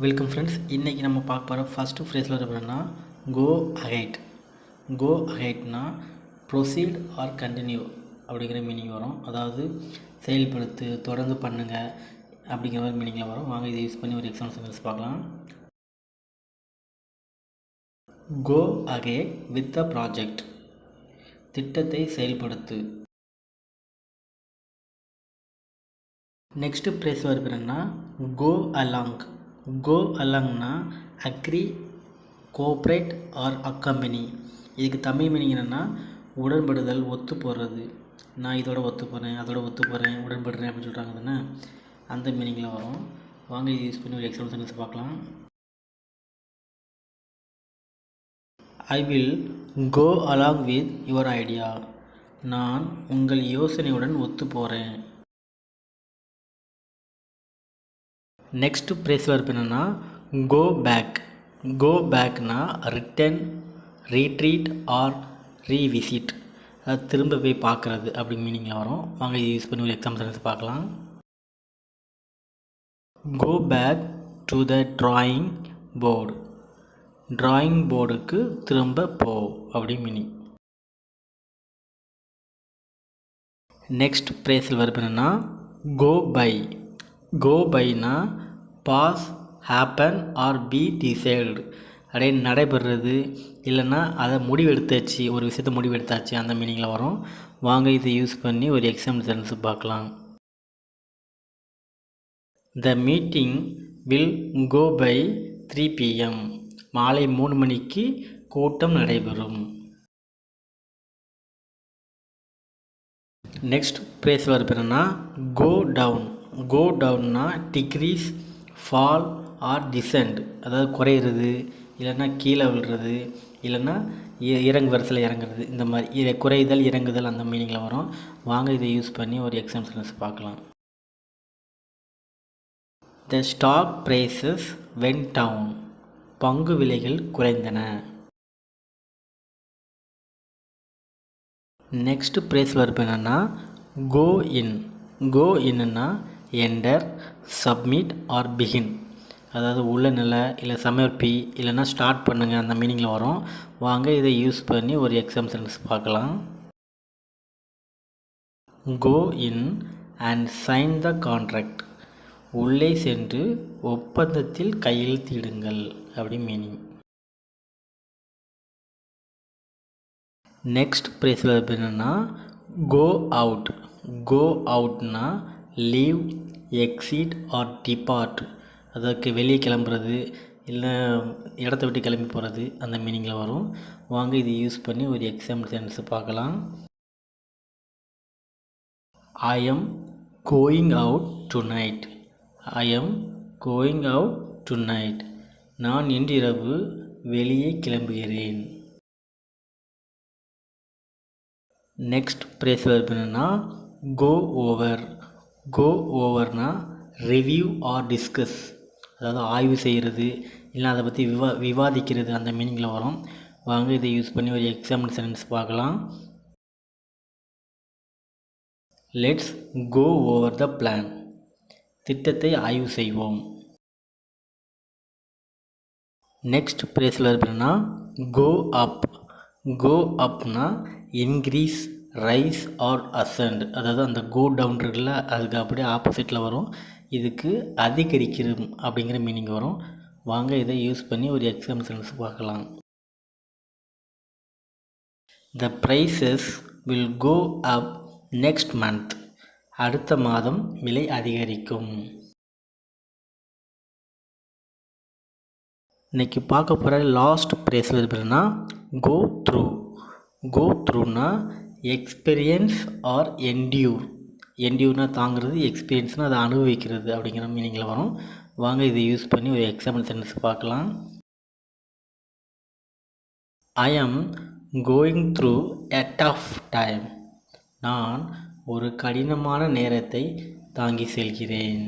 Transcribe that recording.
Welcome friends. இன்றைக்கி நம்ம பார்க்க போகிற ஃபஸ்ட்டு ஃப்ரேஸில் இருக்கிறன்னா கோ அஹெட். கோ அஹெட்னா ப்ரொசீட் ஆர் கண்டினியூ அப்படிங்கிற மீனிங் வரும். அதாவது செயல்படுத்து, தொடர்ந்து பண்ணுங்கள் அப்படிங்கிற மாதிரி மீனிங்கில் வரும். வாங்க இதை யூஸ் பண்ணி ஒரு எக்ஸாம்பிள் சென்டென்ஸ் பார்க்கலாம். Go ahead with a project. திட்டத்தை செயல்படுத்து. நெக்ஸ்ட்டு ஃப்ரேஸ் இருக்கிறன்னா கோ அலாங். கோ அலாங்னா அக்ரி, கோஆப்ரேட் ஆர் அக்கம்பெனி. இதுக்கு தமிழ் மீனிங் என்னென்னா உடன்படுதல், ஒத்து போடுறது. நான் இதோட ஒத்து போகிறேன், அதோட ஒத்து போகிறேன், உடன்படுறேன் அப்படின்னு சொல்கிறாங்க தானே, அந்த மீனிங்கில் வரும். வாங்க இது யூஸ் பண்ணி ஒரு எக்ஸாம்பிள் சென்டென்ஸ் பார்க்கலாம். I will go along with your idea. நான் உங்கள் யோசனையுடன் ஒத்து போகிறேன். நெக்ஸ்ட்டு ப்ரேஸ் வர்ப் என்னென்னா கோ பேக். கோ பேக்னா ரிட்டன், ரீட்ரீட் ஆர் ரீவிசிட். அது திரும்ப போய் பார்க்குறது அப்படி மீனிங்கில் வரும். வாங்க இது யூஸ் பண்ணி ஒரு எக்ஸாம்பிள் சென்டென்ஸ் பார்க்கலாம். Go back to the drawing board. Drawing போர்டுக்கு திரும்ப போ அப்படி மீனிங். நெக்ஸ்ட் ப்ரேஸில் வர்ப் என்னென்னா கோ பை. கோ பைனா pass, happen or be decided. அப்படியே நடைபெறுறது, இல்லைன்னா அதை முடிவெடுத்தாச்சு, ஒரு விஷயத்தை முடிவெடுத்தாச்சு அந்த மீனிங்கில் வரும். வாங்க இதை யூஸ் பண்ணி ஒரு எக்ஸாம்பிள் சென்டென்ஸ் பார்க்கலாம். The meeting will go by 3 PM. மாலை 3 மணிக்கு கூட்டம் நடைபெறும். நெக்ஸ்ட் ப்ரேஸ் வர்ப் என்னென்னா கோ டவுன். கோ டவுன்னா டிக்ரீஸ், ஃபால் ஆர் டிசெண்ட். அதாவது குறையிறது, இல்லைன்னா கீழே விழுறது, இல்லைன்னா இறங்கு வரிசையில் இறங்குறது. இந்த மாதிரி குறைதல், இறங்குதல் அந்த மீனிங்கில் வரும். வாங்க இதை யூஸ் பண்ணி ஒரு எக்ஸாம்பிள் சென்டென்ஸ் பார்க்கலாம். த ஸ்டாக் ப்ரைஸஸ் வென்ட் டவுன். பங்கு விலைகள் குறைந்தன. நெக்ஸ்ட் ப்ரேஸ் வர்ப் என்னென்னா கோ இன். கோ இன்னா என்டர், சப்மிட் ஆர் பிகின். அதாவது உள்ள நிலை, இல்லை சமர்ப்பி, இல்லைன்னா ஸ்டார்ட் பண்ணுங்கள் அந்த மீனிங்கில் வரும். வாங்க இதை யூஸ் பண்ணி ஒரு எக்ஸாம்பிள் சென்டென்ஸ் பார்க்கலாம். Go in and sign the contract. உள்ளே சென்று ஒப்பந்தத்தில் கையெழுத்திடுங்கள் அப்படி மீனிங். நெக்ஸ்ட் ப்ரேஸில் என்னென்னா கோ அவுட். கோ அவுட்னா லீவ், எக்ஸிட் ஆர் டிபார்ட். அதற்கு வெளியே கிளம்புறது, இல்லை இடத்த விட்டு கிளம்பி போகிறது அந்த மீனிங்கில் வரும். வாங்க இது யூஸ் பண்ணி ஒரு எக்ஸாம்பிள் சென்டென்ஸ் பார்க்கலாம். I am going out tonight. I am going out tonight. நான் இன்றிரவு வெளியே கிளம்புகிறேன். நெக்ஸ்ட் ப்ரேஸ் வர்ப் என்னென்னா கோ ஓவர். கோ ஓவர்னா ரிவ்யூ ஆர் டிஸ்கஸ். அதாவது ஆய்வு செய்கிறது, இல்லை அதை பற்றி விவாதிக்கிறது அந்த மீனிங்கில் வரும். வாங்க இதை யூஸ் பண்ணி ஒரு எக்ஸாம்பிள் சென்டென்ஸ் பார்க்கலாம். Let's go over the plan. திட்டத்தை ஆய்வு செய்வோம். நெக்ஸ்ட் ப்ரேஸில் இருக்குன்னா கோ அப். கோ அப்னா இன்க்ரீஸ், ரைஸ் ஆர் அசண்ட். அதாவது அந்த கோ டவுன் இருக்குல்ல, அதுக்கு அப்படியே ஆப்போசிட்டில் வரும். இதுக்கு அதிகரிக்கிறது அப்படிங்கிற மீனிங் வரும். வாங்க இதை யூஸ் பண்ணி ஒரு எக்ஸாம்பிள் சென்டென்ஸ் பார்க்கலாம். The prices will go up next month. அடுத்த மாதம் விலை அதிகரிக்கும். இன்றைக்கி பார்க்க போகிற லாஸ்ட் ப்ரேஸில் இருக்கிறதுனா கோ த்ரூ. கோ த்ரூனா எக்ஸ்பீரியன்ஸ் ஆர் என்டியூர். என்டியூர்னா தாங்கிறது, எக்ஸ்பீரியன்ஸ்னால் அதை அனுபவிக்கிறது அப்படிங்கிற மீனிங்கில் வரும். வாங்க இதை யூஸ் பண்ணி ஒரு எக்ஸாம்பிள் சென்டென்ஸ் பார்க்கலாம். I am going through a tough time. நான் ஒரு கடினமான நேரத்தை தாங்கி செல்கிறேன்.